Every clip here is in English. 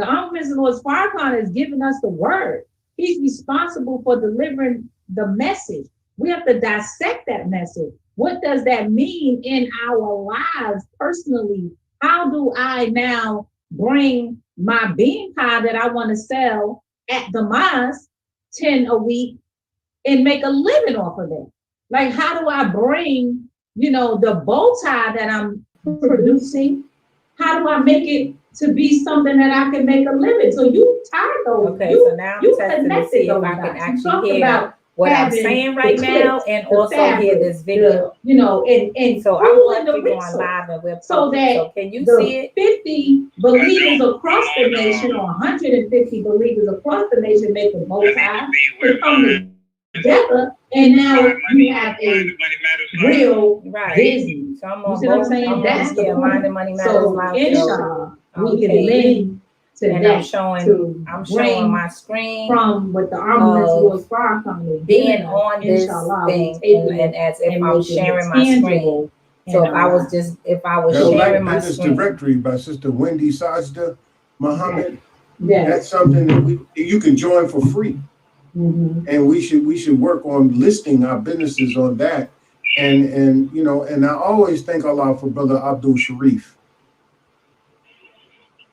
The Ombudsman Lord Farrakhan is giving us the word. He's responsible for delivering the message. We have to dissect that message. What does that mean in our lives personally? How do I now bring my bean pie that I want to sell at the mosque 10 a week and make a living off of it? Like, how do I bring, the bow tie that I'm producing? How do I make it to be something that I can make a living? So you tied those. Okay, You so now I'm you testing to connected see if those I can dots. You actually talked hear about what I'm having saying the right now clips, and the also hear fabric, this video. and So I'm pooling the actually going resource live and we're so public. So that can you see the it? 50 believers across the nation or 150 believers across the nation make a bow tie to come together, and now you have a real Right. business. So I'm You on see what I'm both. saying? I'm on, That's the yeah, Mind and point. Money Matters So live show. inshallah, we can Okay. lend to And I'm that showing to I'm showing bring my screen from what the Armaments of Lord Farrakhan is being giving us. on this Inshallah, we thing taking and it as if and I'm making it sharing my screen. tangible in So if I our was lives. just if I was That Black sharing my Business screen. Directory by Sister Wendy Sajda Muhammad. Yes. That's something that you can join for free. And we should work on listing our businesses on that. And I always thank Allah for Brother Abdul Sharif.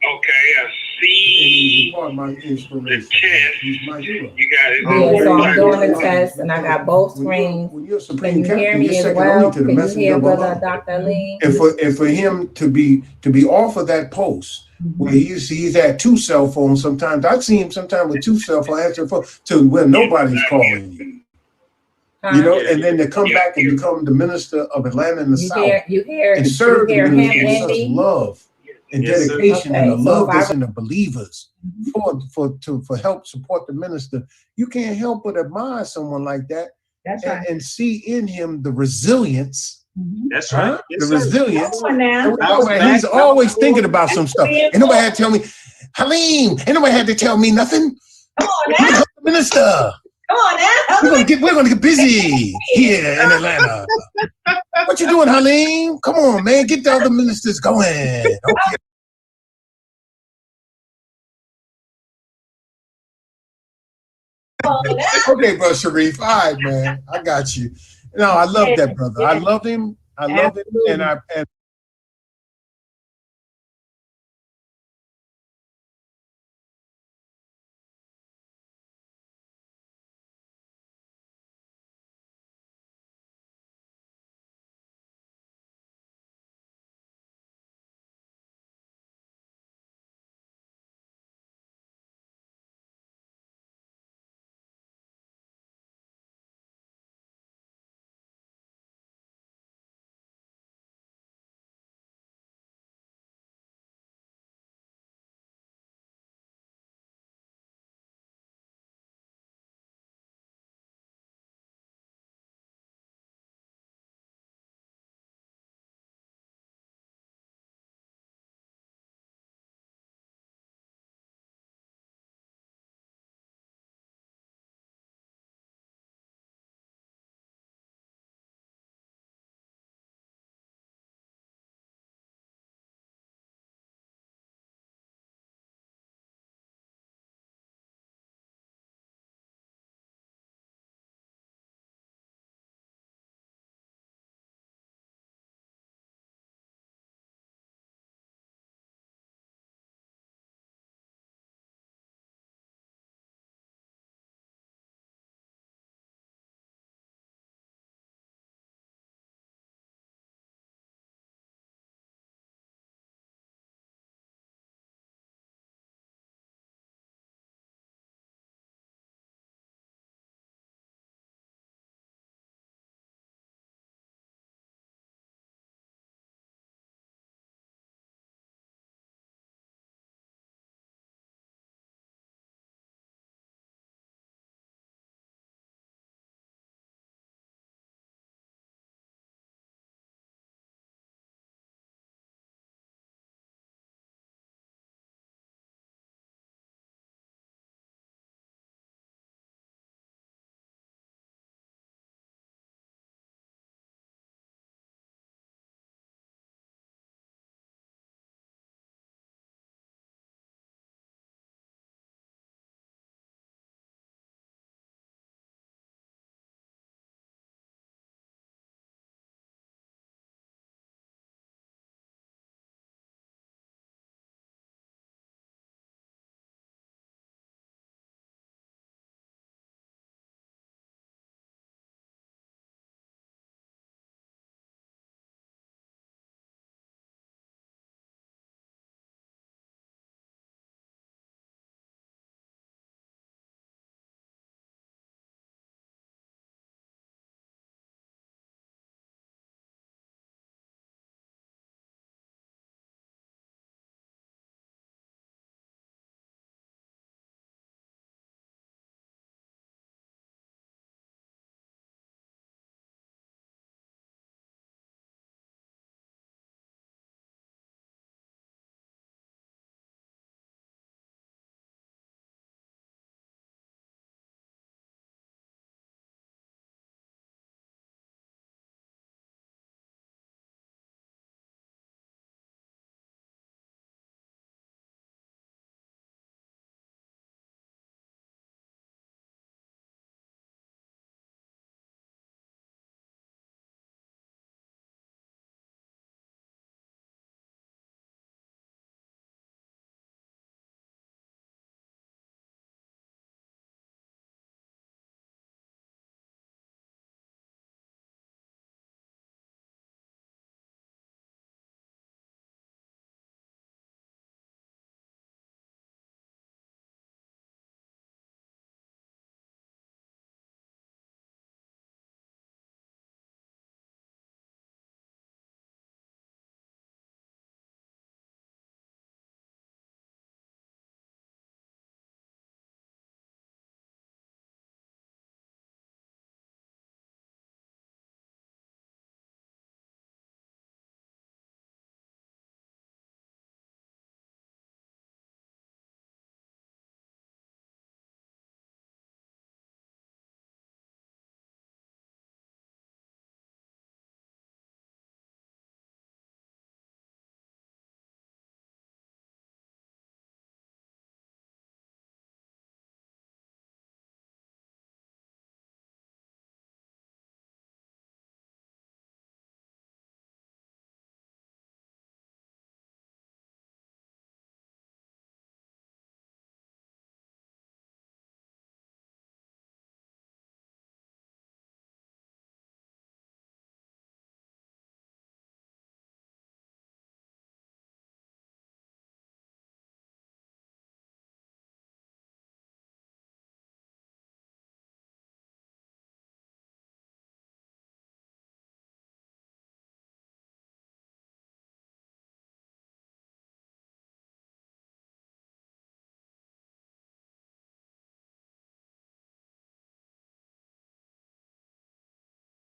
Okay, I see. And he's a part of my inspiration. He's my hero. You got it. Yeah, so I'm doing the test and I got both screens. When you're Can Supreme you hear Captain, me you're as second well? only to the Can you messenger hear of Brother Allah. Dr. Lee? And for him to be off of that post where he's had 2 cell phones sometimes. I've seen him sometimes with 2 cell phones, answering phone to where nobody's calling you. And then to come back and become the minister of Atlanta and the South and serve the minister with such love and dedication and the love that's in the believers for help support the minister. You can't help but admire someone like that. That's right. And see in him the resilience. That's right. The resilience. Now. He's always thinking about some stuff. Ain't nobody had to tell me, Halim, ain't nobody had to tell me nothing. Come on now. Become the minister. Come on now. We're gonna get busy here in Atlanta. What you doing, Halim? Come on, man. Get the other ministers going. Okay. Okay, bro, Sharif. All right, man. I got you. No, I love that brother. I love him. I love him. And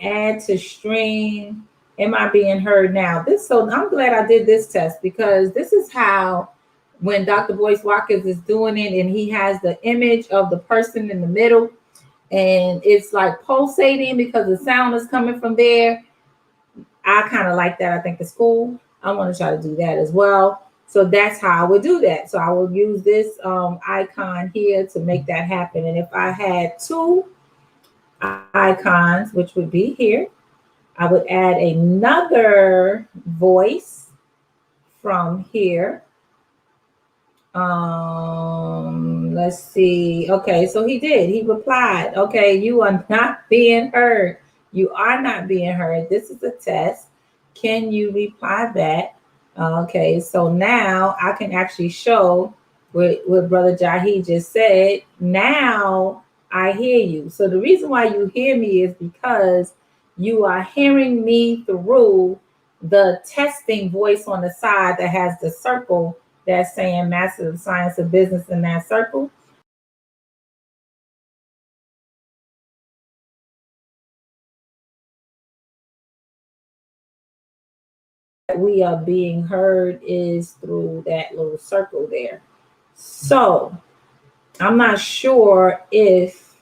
add to stream. Am I being heard now? So I'm glad I did this test, because this is how, when Dr. Boyce Watkins is doing it and he has the image of the person in the middle and it's like pulsating because the sound is coming from there. I kind of like that. I think it's cool. I want to try to do that as well. So that's how I would do that. So I will use this icon here to make that happen. And if I had 2 icons, which would be here, I would add another voice from here. Let's see. Okay, so he replied. Okay, you are not being heard. You are not being heard. This is a test. Can you reply back? Okay, so now I can actually show what Brother Jahi just said. Now I hear you. So the reason why you hear me is because you are hearing me through the testing voice on the side that has the circle that's saying Master of Science of Business in that circle. We are being heard is through that little circle there. So I'm not sure if,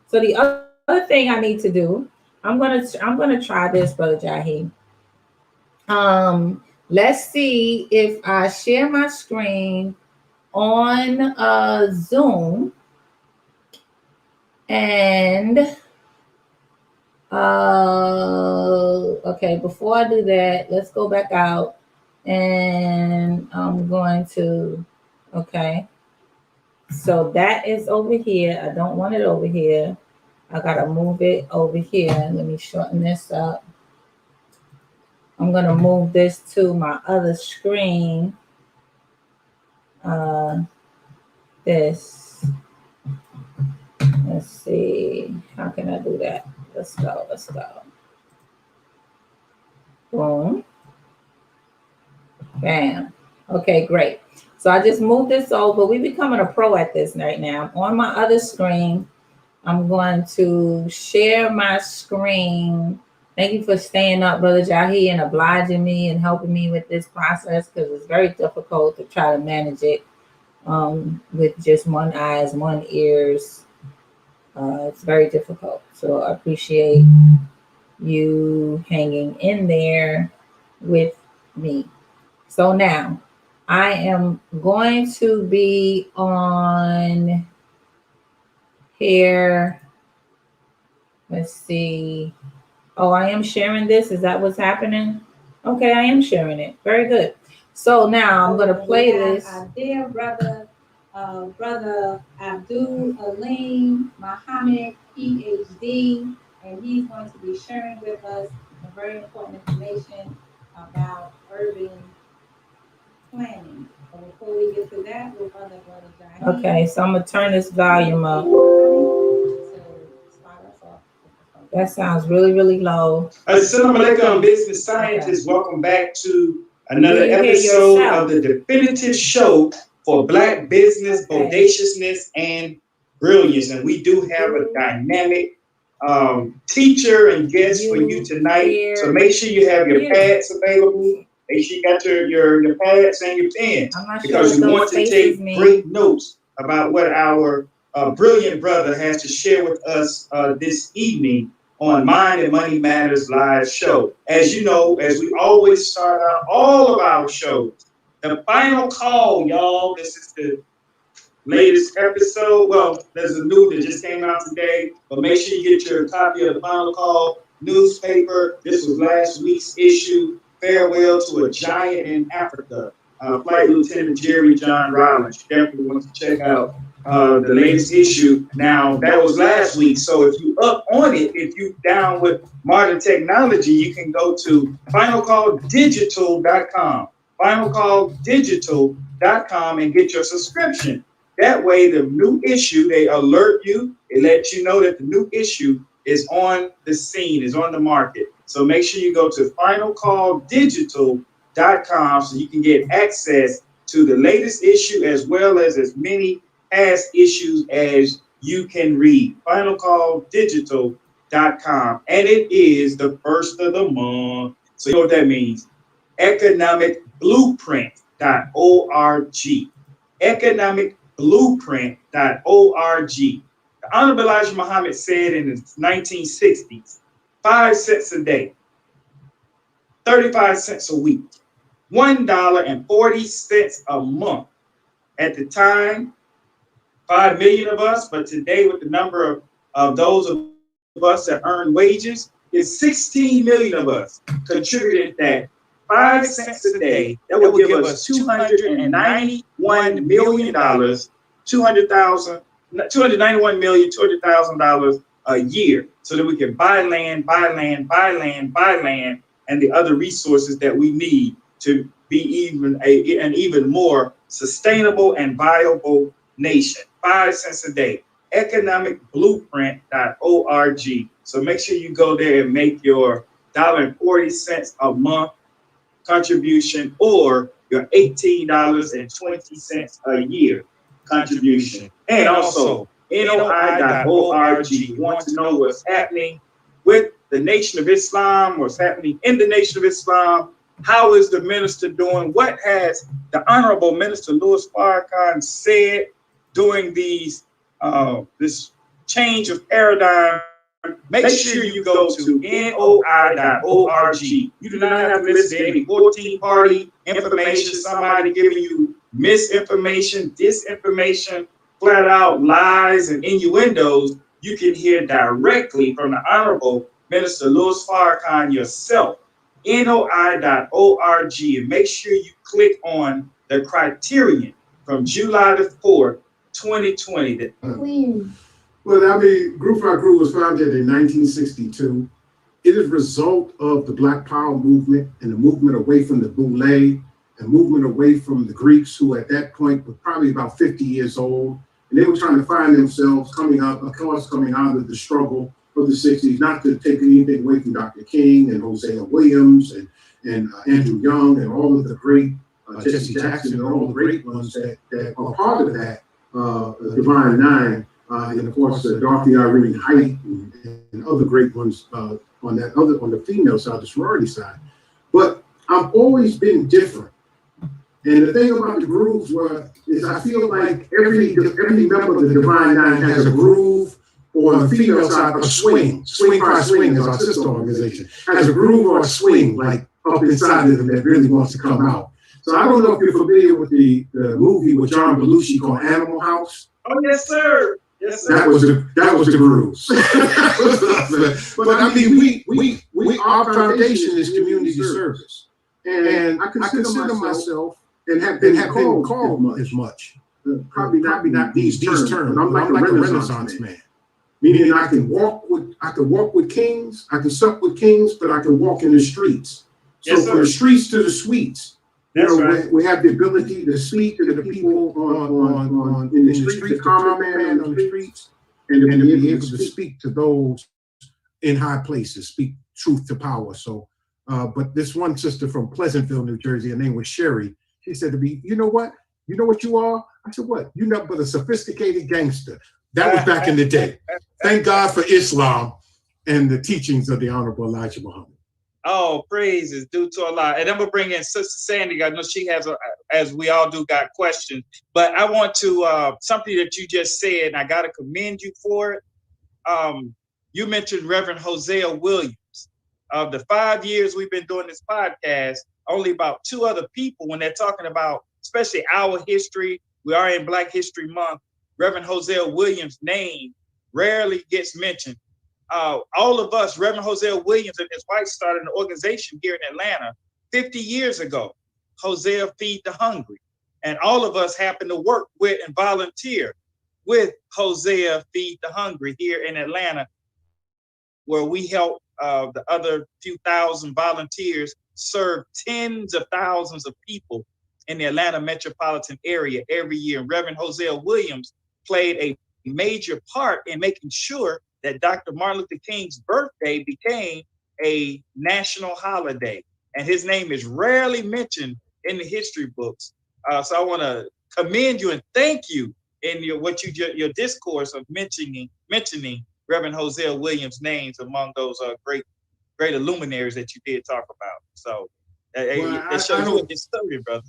so the other thing I need to do, I'm gonna try this, Brother Jahi. Let's see if I share my screen on Zoom, and okay, before I do that, let's go back out, and I'm going to, okay, so that is over here. I don't want it over here. I gotta move it over here. Let me shorten this up. I'm gonna move this to my other screen. This. Let's see. How can I do that? Let's go. Boom. Bam. Okay, great. So I just moved this over. We're becoming a pro at this right now. On my other screen, I'm going to share my screen. Thank you for staying up, Brother Jahi, and obliging me and helping me with this process, because it's very difficult to try to manage it with just one eyes, one ears. It's very difficult. So I appreciate you hanging in there with me. So now I am going to be on here. Let's see. Oh, I am sharing this. Is that what's happening? Okay, I am sharing it. Very good. So now I'm going to play this. Our dear brother Abdul Aleem Muhammad, PhD, and he's going to be sharing with us some very important information about urban planning. So before we get to that, we'll brother Jahi. Okay, so I'm going to turn this volume up. That sounds really, really low. Assalamu alaikum, business scientists. Okay. Welcome back to another episode of the definitive show for Black business, bodaciousness, and brilliance. And we do have a dynamic teacher and guest for you tonight. So make sure you have your pads available. Make sure you got your pads and your pen, because you want to take great notes about what our brilliant brother has to share with us this evening on Mind and Money Matters live show. As you know, as we always start out all of our shows, the final call, y'all. This is the latest episode. Well, there's a new that just came out today, but make sure you get your copy of the Final Call newspaper. This was last week's issue, Farewell to a Giant in Africa. Flight Lieutenant Jerry John Rollins. You definitely want to check out the latest issue. Now, that was last week, so if you up on it, if you down with modern technology, you can go to finalcalldigital.com, finalcalldigital.com, and get your subscription. That way, the new issue, they alert you, it lets you know that the new issue is on the scene, is on the market. So make sure you go to finalcalldigital.com so you can get access to the latest issue, as well as many past issues as you can read. Finalcalldigital.com. economicblueprint.com. And it is the first of the month. So you know what that means. Economicblueprint.org. Economicblueprint.org. The Honorable Elijah Muhammad said in the 1960s, 5 cents a day, 35 cents a week, $1.40 a month. At the time, 5 million of us, but today with the number of those of us that earn wages, is 16 million of us contributed that 5 cents a day. That would give us $291 million, $291,200,000 a year, so that we can buy land, and the other resources that we need to be an even more sustainable and viable nation. 5 cents a day. Economicblueprint.org. So make sure you go there and make your $1.40 a month contribution, or your $18.20 a year contribution. And also NOI.org. You want to know what's happening with the Nation of Islam, what's happening in the Nation of Islam. How is the minister doing? What has the Honorable Minister Louis Farrakhan said during these this change of paradigm? Make sure you go to NOI.org. You do not have to listen to any 14-party information, somebody giving you misinformation, disinformation, flat out lies and innuendos. You can hear directly from the Honorable Minister Louis Farrakhan yourself. NOI.org, and make sure you click on the criterion from July the 4th, 2020. Well, I mean, Group for Our Group was founded in 1962. It is a result of the Black Power movement and the movement away from the Boule and movement away from the Greeks, who at that point were probably about 50 years old. And they were trying to find themselves coming out of the struggle of the 60s, not to take anything away from Dr. King and Hosea Williams and Andrew Young and all of the great Jesse Jackson and all the great ones that are part of that Divine Nine. And of course, Dorothy Irene Height and other great ones on the female side, the sorority side. But I've always been different. And the thing about the grooves is I feel like every member of the Divine Nine has a groove, or on the female side, a swing. Swing Cry Swing is our sister organization. Has a groove or a swing, like up inside of them that really wants to come out. So I don't know if you're familiar with the movie with John Belushi called Animal House. Oh, yes, sir. Yes, sir. That was the grooves. But I mean, we our foundation is community service, and I consider myself and have been called as much. Probably not these terms. But I'm like a Renaissance man, meaning I can walk with kings, I can sup with kings, but I can walk in the streets. So yes, from the streets to the suites. Right. We have the ability to speak to the people on in the streets, the common man on the streets, and to be able to speak to those in high places, speak truth to power. So, but this one sister from Pleasantville, New Jersey, her name was Sherry. She said to me, "You know what? You know what you are?" I said, "What? You're nothing but a sophisticated gangster." That was back in the day. Thank God for Islam and the teachings of the Honorable Elijah Muhammad. Oh, praise is due to Allah. And I'm going to bring in Sister Sandy. I know she has, as we all do, got questions. But I want to, something that you just said, and I got to commend you for it. You mentioned Reverend Hosea Williams. Of the 5 years we've been doing this podcast, only about 2 other people, when they're talking about, especially our history, we are in Black History Month, Reverend Hosea Williams' name rarely gets mentioned. All of us, Reverend Hosea Williams and his wife started an organization here in Atlanta 50 years ago, Hosea Feed the Hungry. And all of us happen to work with and volunteer with Hosea Feed the Hungry here in Atlanta, where we help the other few thousand volunteers serve tens of thousands of people in the Atlanta metropolitan area every year. And Reverend Hosea Williams played a major part in making sure that Dr. Martin Luther King's birthday became a national holiday. And his name is rarely mentioned in the history books. So I want to commend you and thank you in your discourse of mentioning Reverend Hosea Williams' names among those great luminaries that you did talk about. So it shows you a historian, brother.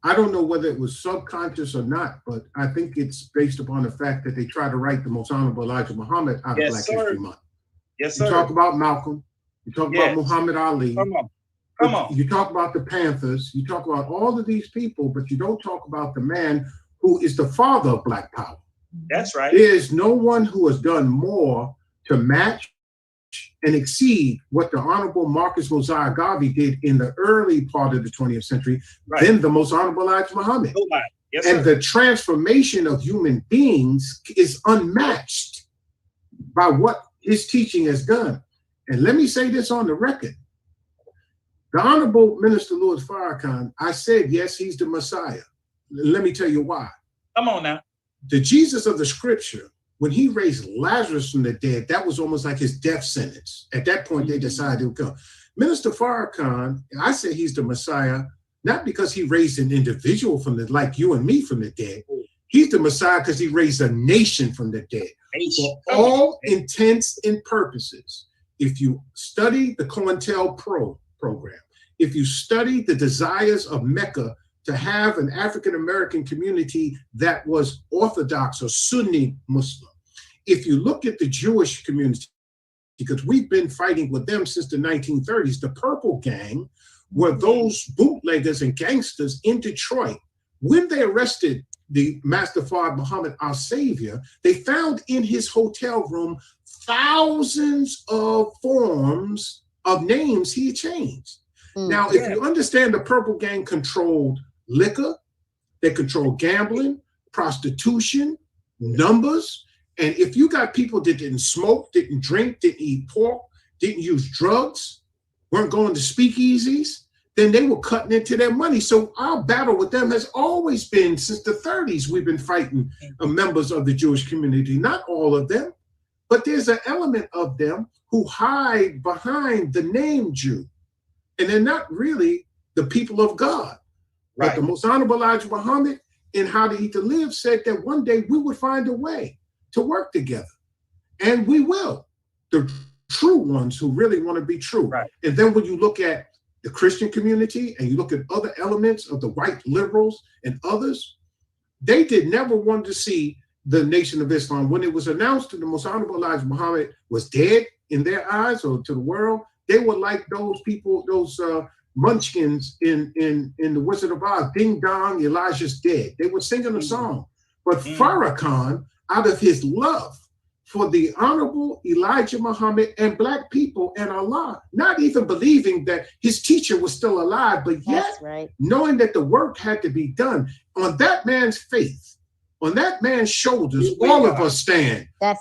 I don't know whether it was subconscious or not, but I think it's based upon the fact that they try to write the Most Honorable Elijah Muhammad out of Black History Month. Yes, sir. You talk about Malcolm, you talk about Muhammad Ali. Come on. You talk about the Panthers, you talk about all of these people, but you don't talk about the man who is the father of Black Power. That's right. There is no one who has done more to match and exceed what the Honorable Marcus Mosiah Garvey did in the early part of the 20th century than the Most Honorable Elijah Muhammad. Yes, and the transformation of human beings is unmatched by what his teaching has done. And let me say this on the record. The Honorable Minister Louis Farrakhan, I said, yes, he's the Messiah. Let me tell you why. Come on now. The Jesus of the scripture, when he raised Lazarus from the dead, that was almost like his death sentence. At that point, they decided to come. Minister Farrakhan, I say he's the Messiah, not because he raised an individual from the, like you and me, from the dead. He's the Messiah because he raised a nation from the dead. For all intents and purposes, if you study the COINTELPRO program, if you study the desires of Mecca to have an African-American community that was Orthodox or Sunni Muslim, if you look at the Jewish community, because we've been fighting with them since the 1930s, the Purple Gang were those bootleggers and gangsters in Detroit. When they arrested the Master Fard Muhammad, our savior, they found in his hotel room thousands of forms of names he had changed. Now, if you understand, the Purple Gang controlled liquor, they controlled gambling, prostitution, numbers. And if you got people that didn't smoke, didn't drink, didn't eat pork, didn't use drugs, weren't going to speakeasies, then they were cutting into their money. So our battle with them has always been, since the 30s, we've been fighting members of the Jewish community. Not all of them, but there's an element of them who hide behind the name Jew. And they're not really the people of God. But the Most Honorable Elijah Muhammad in How to Eat to Live said that one day we would find a way to work together. And we will. The true ones who really want to be true. And then when you look at the Christian community and you look at other elements of the white liberals and others, they never want to see the Nation of Islam. When it was announced that the Most Honorable Elijah Muhammad was dead in their eyes or to the world, they were like those people, those munchkins in The Wizard of Oz, ding dong, Elijah's dead. They were singing a song. But Farrakhan, out of his love for the Honorable Elijah Muhammad and Black people and Allah, not even believing that his teacher was still alive, but yet knowing that the work had to be done, on that man's faith, on that man's shoulders, all of us stand. I'm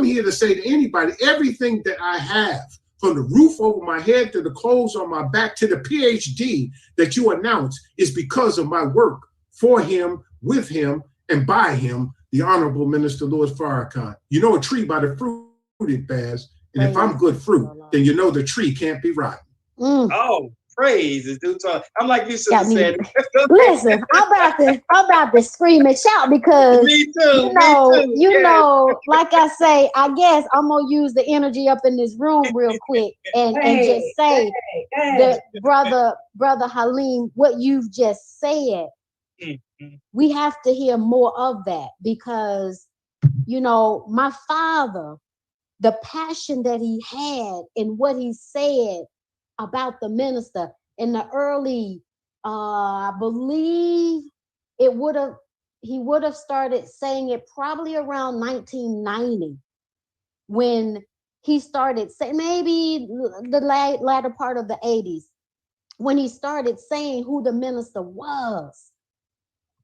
here to say to anybody, everything that I have, from the roof over my head to the clothes on my back to the PhD that you announced, is because of my work for him, with him, and by him, the Honorable Minister Louis Farrakhan. You know a tree by the fruit it bears, and if I'm good fruit, then you know the tree can't be rotten. Oh, praise is due to. I'm like you said. Listen, I'm about to scream and shout because you know, like I say, I guess I'm gonna use the energy up in this room real quick and just say that brother Halim, what you've just said, we have to hear more of that, because you know, my father, the passion that he had and what he said about the minister in the early, I believe he would have started saying it probably around 1990, when he started saying, maybe the latter part of the 80s, when he started saying who the minister was.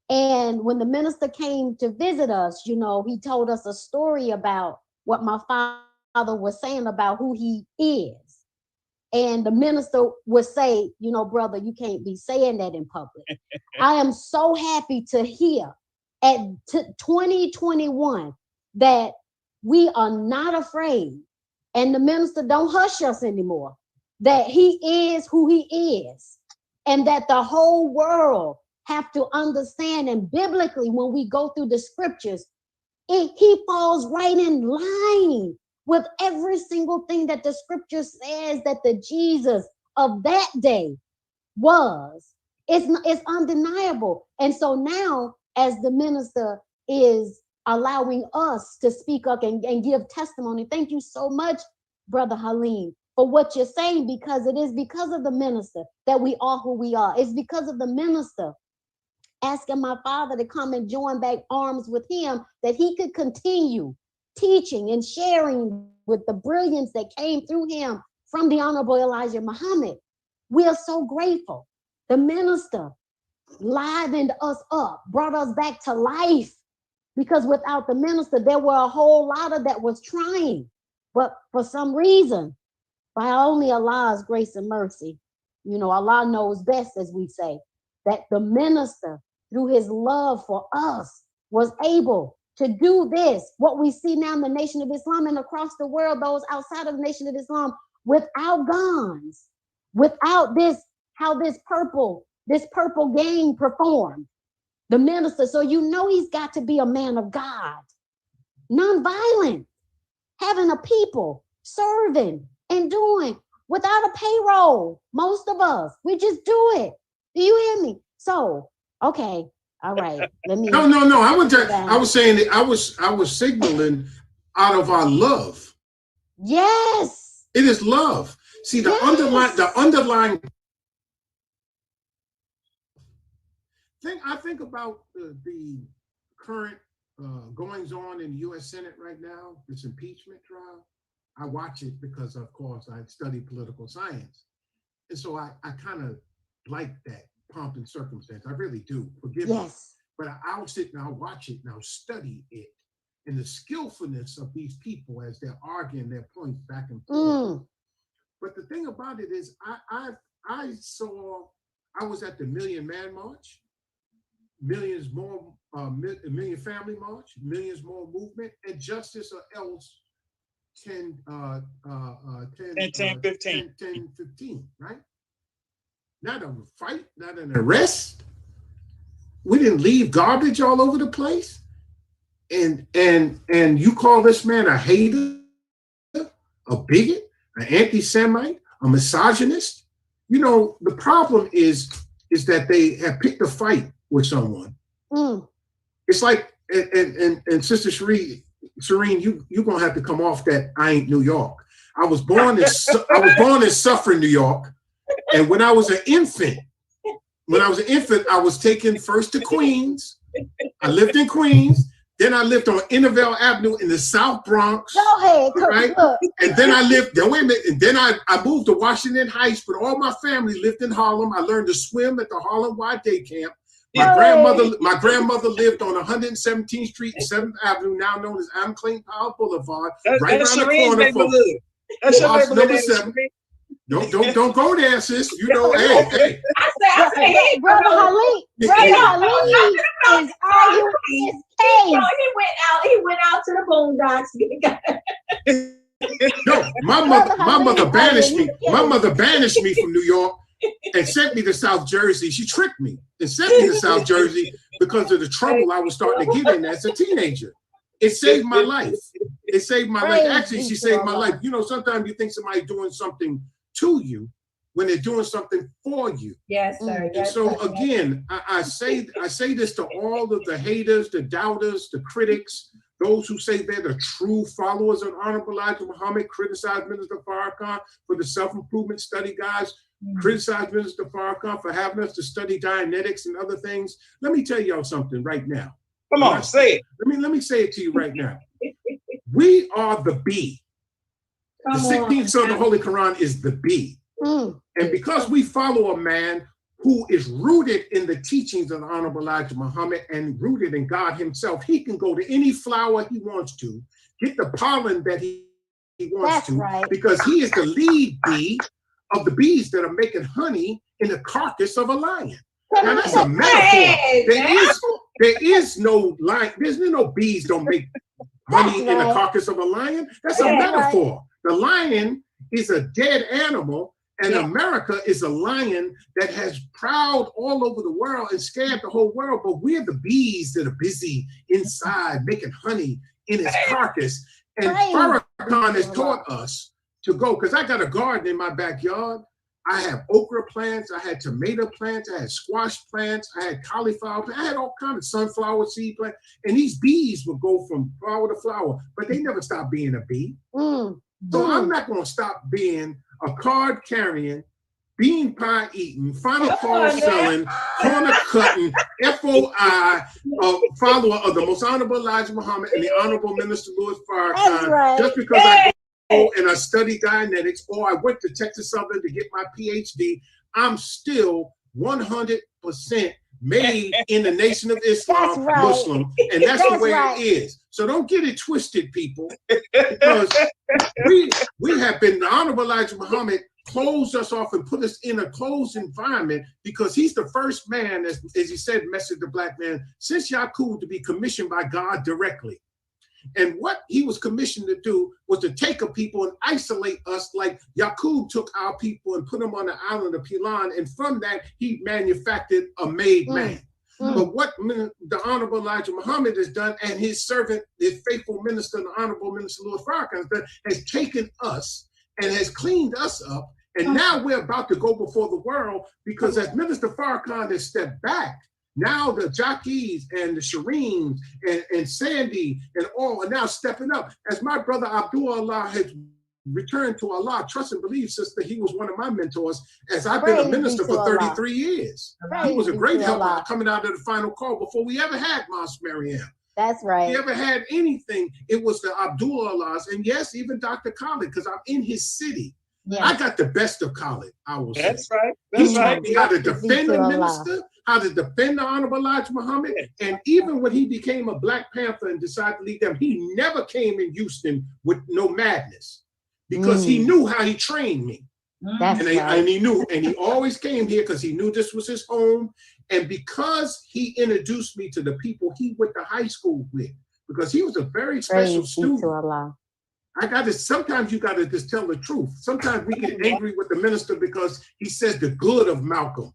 And when the minister came to visit us, you know, he told us a story about what my father was saying about who he is. And the minister would say, you know, brother, you can't be saying that in public. I am so happy to hear at 2021 that we are not afraid, and the minister don't hush us anymore, that he is who he is, and that the whole world have to understand. And biblically, when we go through the scriptures, he falls right in line with every single thing that the scripture says that the Jesus of that day was. It's undeniable. And so now, as the minister is allowing us to speak up and give testimony, thank you so much, Brother Halim, for what you're saying, because it is because of the minister that we are who we are. It's because of the minister asking my father to come and join back arms with him, that he could continue teaching and sharing with the brilliance that came through him from the Honorable Elijah Muhammad. We are so grateful. The minister livened us up, brought us back to life, because without the minister, there were a whole lot of that was trying. But for some reason, by only Allah's grace and mercy, you know, Allah knows best, as we say, that the minister, through his love for us, was able to do this, what we see now in the Nation of Islam and across the world, those outside of the Nation of Islam, without guns, without this, how this purple gang performed. The minister, so you know he's got to be a man of God, nonviolent, having a people, serving and doing without a payroll. Most of us, we just do it. Do you hear me? So, okay, all right. Let me. No. I was saying that I was signaling out of our love. Yes. It is love. See, the underlying thing. I think about the current goings on in the U.S. Senate right now, this impeachment trial. I watch it because, of course, I study political science. And so I kind of like that pomp and circumstance. I really do. Forgive me. But I'll sit and I'll watch it and I'll study it. And the skillfulness of these people as they're arguing their points back and forth. But the thing about it is, I was at the Million Man March, Millions More, Million Family March, Millions More Movement, and Justice or Else 10, 15, right? Not a fight, not an arrest. We didn't leave garbage all over the place. And you call this man a hater, a bigot, an anti-Semite, a misogynist? You know, the problem is that they have picked a fight with someone. It's like, and Sister Shireen, you're gonna have to come off that I ain't New York. I was born in Suffern, New York, and when I was an infant, I was taken first to Queens. I lived in Queens. Then I lived on Intervale Avenue in the South Bronx. Go ahead, right? And then I lived, wait a minute, and then I moved to Washington Heights, but all my family lived in Harlem. I learned to swim at the Harlem Y Day Camp. My grandmother lived on 117th Street and 7th Avenue, now known as Adam Clayton Powell Boulevard, right around the corner from house number 7. Don't go there, sis. You know, hey. I said, Brother Halim is arguing his case. He went out to the boondocks. No, my mother banished me. My mother banished me from New York and sent me to South Jersey. She tricked me and sent me to South Jersey because of the trouble I was starting to get in as a teenager. It saved my life. It saved my life. Actually, she saved my life. You know, sometimes you think somebody's doing something to you when they're doing something for you. Yes, sir. And so again, I say this to all of the haters, the doubters, the critics, those who say they're the true followers of Honorable Elijah Muhammad, criticize Minister Farrakhan for the self-improvement study guides, criticize Minister Farrakhan for having us to study Dianetics and other things. Let me tell y'all something right now. Come on, say it. Let me say it to you right now. We are the B. The 16th surah of the Holy Quran is the B. And because we follow a man who is rooted in the teachings of the Honorable Elijah Muhammad and rooted in God himself, he can go to any flower he wants to, get the pollen that he wants because he is the lead bee of the bees that are making honey in the carcass of a lion. Now that's a metaphor. There is no lion. There's no bees don't make honey in the carcass of a lion. That's a metaphor. The lion is a dead animal And Yeah. America is a lion that has prowled all over the world and scared the whole world. But we're the bees that are busy inside making honey in its carcass. And Right. Farrakhan has taught us to go, because I got a garden in my backyard. I have okra plants, I had tomato plants, I had squash plants, I had cauliflower plants, I had all kinds of sunflower seed plants. And these bees would go from flower to flower, but they never stop being a bee. Mm. So I'm not going to stop being a card carrying, bean pie eating, final call selling, corner cutting, FOI follower of the Most Honorable Elijah Muhammad and the Honorable Minister Louis That's Farrakhan, right. just because I go and I study Dianetics, or I went to Texas Southern to get my PhD, I'm still 100% made in the Nation of Islam, That's right. Muslim, and that's the That's way right. it is. So don't get it twisted, people, because we have been, the Honorable Elijah Muhammad closed us off and put us in a closed environment, because he's the first man, as he said, Message the Black Man, since Yaqub, to be commissioned by God directly. And what he was commissioned to do was to take a people and isolate us, like Yaqub took our people and put them on the island of Pilan. And from that, he manufactured a made man. But what the Honorable Elijah Muhammad has done, and his servant, his faithful minister, the Honorable Minister Louis Farrakhan, has done, has taken us and has cleaned us up. And now we're about to go before the world, because as Minister Farrakhan has stepped back, now the Jockeys and the Shireens and Sandy and all are now stepping up. As my brother Abdullah has returned to Allah, trust and believe, sister, he was one of my mentors, as I've been a minister for 33 years. He was a great helper coming out of the final call before we ever had Mosque Mariam. That's right. We ever had anything, it was the Abdullahs, and yes, even Dr. Khalid, because I'm in his city. Yeah. I got the best of Khalid, I will say. That's right. He That's taught right. me how to defend the Allah. minister, how to defend the Honorable Elijah Muhammad. And even when he became a Black Panther and decided to lead them, he never came in Houston with no madness, because he knew how he trained me. That's And, right. and he knew, and he always came here because he knew this was his home. And because he introduced me to the people he went to high school with, because he was a very special Praise be student. to Allah. Sometimes you got to just tell the truth. Sometimes we get angry with the minister because he says the good of Malcolm,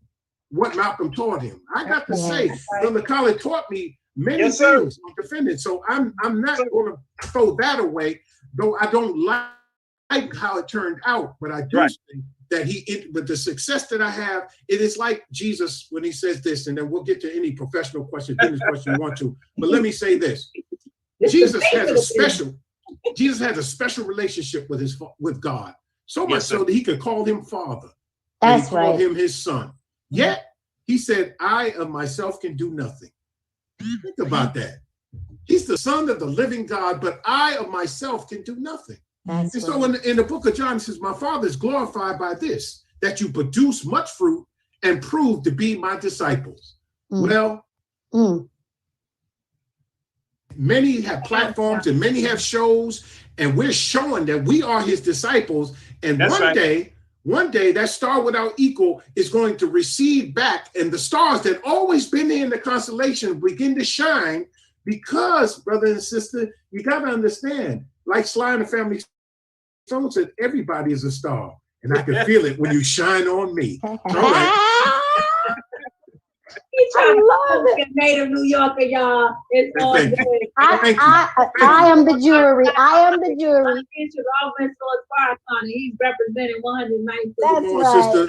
what Malcolm taught him. I got to say, Brother Khalid taught me many things on defending. So I'm not going to throw that away, though I don't like how it turned out. But I do think that with the success that I have, it is like Jesus when he says this, and then we'll get to any professional question, business question you want to. But let me say this: Jesus has a special relationship with God, so much so that he could call him Father. That's and he called him his son. Yet he said, "I of myself can do nothing." Think about that. He's the Son of the living God, but I of myself can do nothing. That's And so in the book of John, it says, "My Father is glorified by this, that you produce much fruit and prove to be my disciples." Well, many have platforms and many have shows, and we're showing that we are his disciples. And one day that star without equal is going to recede back, and the stars that always been there in the constellation begin to shine, because, brother and sister, you got to understand, like Sly and the Family Stone said, everybody is a star, and I can feel it when you shine on me. All right. He trying to be a native New Yorker, y'all. It's all Thank good. you. I am the jury. I am the jury. He's representing 190. That's Come on, right. sister.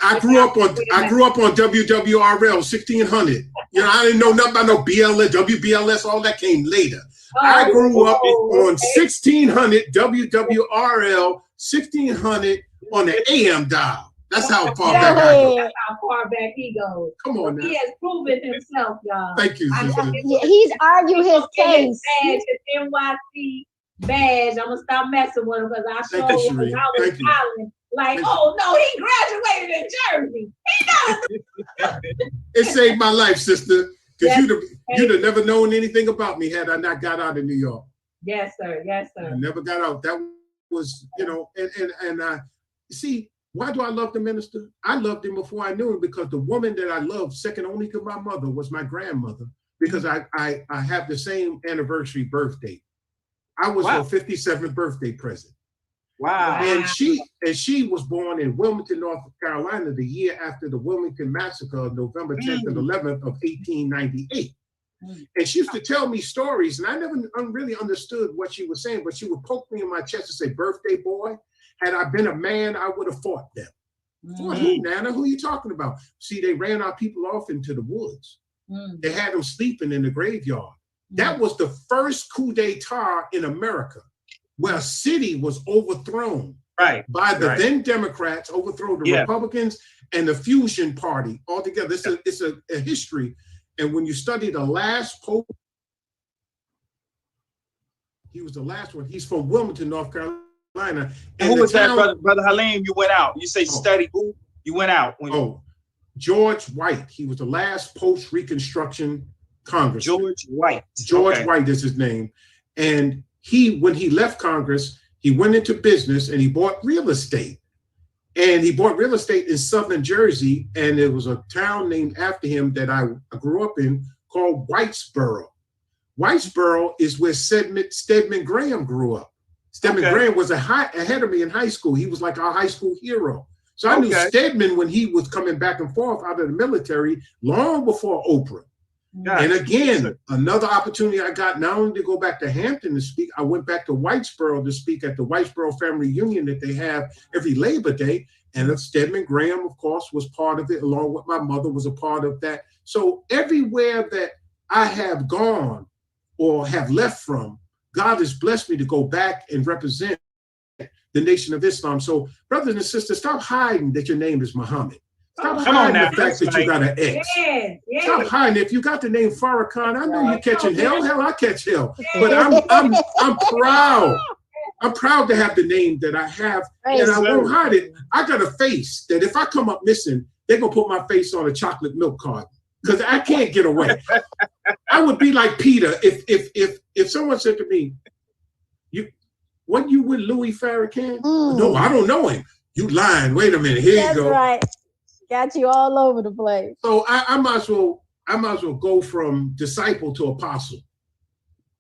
I grew up on WWRL 1600. You know, I didn't know nothing about no BLS, WBLS, all that came later. I grew up on 1600 WWRL 1600 on the AM dial. That's how far back I go. That's how far back he goes. Come on now. He has proven himself, y'all. Thank you, sister. He's argued his case. His NYC badge. I'm gonna stop messing with him because I Thank showed you, him when Sheree. I was Thank you. calling. Like, Thank oh no, he graduated in Jersey. He knows. It saved my life, sister. Because you'd have never known anything about me had I not got out of New York. Yes, sir. Yes, sir. I never got out. That was, and see, why do I love the minister? I loved him before I knew him, because the woman that I loved, second only to my mother, was my grandmother, because I have the same anniversary birthday. I was her 57th birthday present. Wow. And she was born in Wilmington, North Carolina, the year after the Wilmington Massacre, November 10th and 11th of 1898. And she used to tell me stories, and I never really understood what she was saying, but she would poke me in my chest and say, "Birthday boy, had I been a man, I would have fought them." Fought who, Nana? Who are you talking about? See, they ran our people off into the woods. They had them sleeping in the graveyard. That was the first coup d'etat in America, where a city was overthrown by the then Democrats, overthrow the Republicans and the Fusion Party altogether. It's a history. And when you study the last pope, he was the last one. He's from Wilmington, North Carolina. And who was that, Brother Halim? You went out. You say study who? You went out. George White. He was the last post-Reconstruction Congressman. George White. George White is his name. And when he left Congress, he went into business and he bought real estate. And he bought real estate in southern Jersey, and there was a town named after him that I grew up in called Whitesboro. Whitesboro is where Stedman Graham grew up. Stedman Graham was ahead of me in high school. He was like our high school hero. So I knew Stedman when he was coming back and forth out of the military long before Oprah. And again, another opportunity I got not only to go back to Hampton to speak, I went back to Whitesboro to speak at the Whitesboro Family Union that they have every Labor Day. And Stedman Graham, of course, was part of it, along with my mother was a part of that. So everywhere that I have gone or have left from, God has blessed me to go back and represent the Nation of Islam. So brothers and sisters, stop hiding that your name is Muhammad. Stop hiding the fact that you got an X. Stop hiding. If you got the name Farrakhan, I know you're catching hell. Hell, I catch hell. But I'm proud. I'm proud to have the name that I have, and I won't hide it. I got a face that if I come up missing, they're gonna put my face on a chocolate milk carton because I can't get away. I would be like Peter if someone said to me, "What you with Louis Farrakhan?" No, I don't know him. You lying. Wait a minute. Here you go. That's right. Got you all over the place. So I might as well go from disciple to apostle.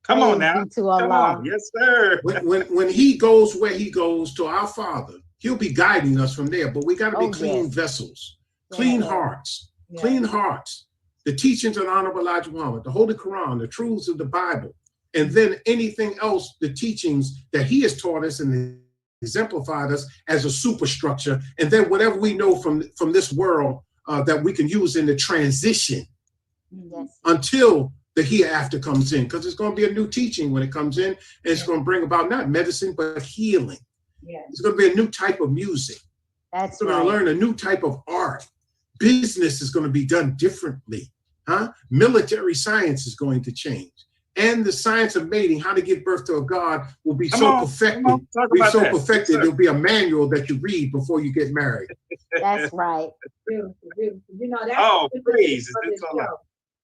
Come on now. Come on. Yes, sir. When he goes where he goes to our Father, he'll be guiding us from there. But we got to be clean vessels, clean hearts, clean hearts. The teachings of the Honorable Elijah Muhammad, the Holy Quran, the truths of the Bible, and then anything else, the teachings that he has taught us and exemplified us as a superstructure, and then whatever we know from this world that we can use in the transition until the hereafter comes in, because it's going to be a new teaching when it comes in, and it's going to bring about not medicine but healing. It's going to be a new type of music. It's going to learn a new type of art. Business is going to be done differently. Military science is going to change. And the science of mating, how to give birth to a God, will be perfected. There'll be a manual that you read before you get married. That's right. You know, that's please.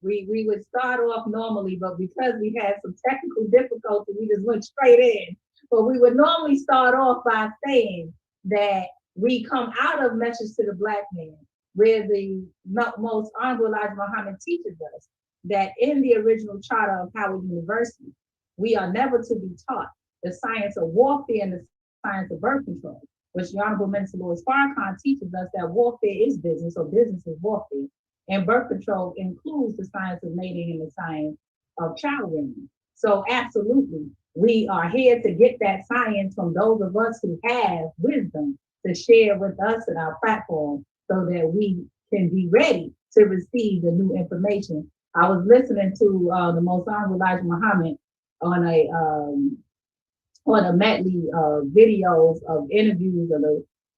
We would start off normally, but because we had some technical difficulty, we just went straight in. But we would normally start off by saying that we come out of Message to the Black Man, where the most Honorable Elijah Muhammad teaches us that in the original charter of Howard University, we are never to be taught the science of warfare and the science of birth control, which the Honorable Minister Louis Farrakhan teaches us that warfare is business, or business is warfare, and birth control includes the science of mating and the science of child rearing. So absolutely, we are here to get that science from those of us who have wisdom to share with us in our platform so that we can be ready to receive the new information. I was listening to the Most Honorable Elijah Muhammad on a medley of videos of interviews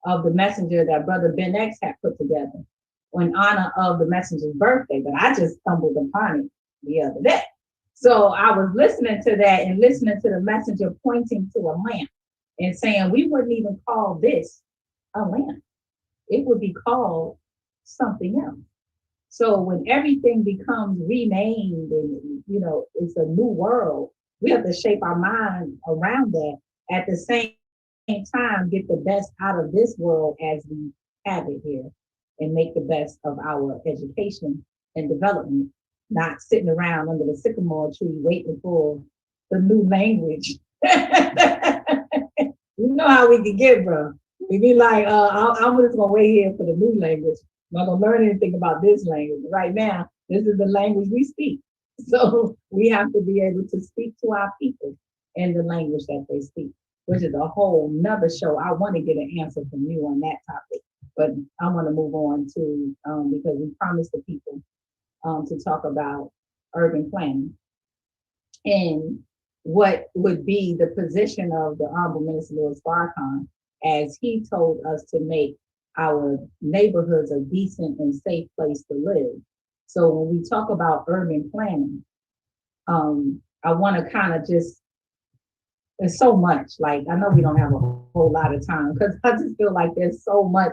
of the messenger that Brother Ben X had put together in honor of the messenger's birthday, but I just stumbled upon it the other day. So I was listening to that and listening to the messenger pointing to a lamp and saying, we wouldn't even call this a lamp. It would be called something else. So when everything becomes renamed and, you know, it's a new world, we have to shape our mind around that. At the same time, get the best out of this world as we have it here and make the best of our education and development, not sitting around under the sycamore tree waiting for the new language. You know know how we can get, bro. We be like, I'm just gonna wait here for the new language. I'm not gonna learn anything about this language. Right now, this is the language we speak. So we have to be able to speak to our people in the language that they speak, which is a whole nother show. I want to get an answer from you on that topic, but I want to move on to because we promised the people to talk about urban planning and what would be the position of the Honorable Minister Louis Farrakhan as he told us to make our neighborhoods a decent and safe place to live. So when we talk about urban planning, I want to kind of just, there's so much, like, I know we don't have a whole lot of time because I just feel like there's so much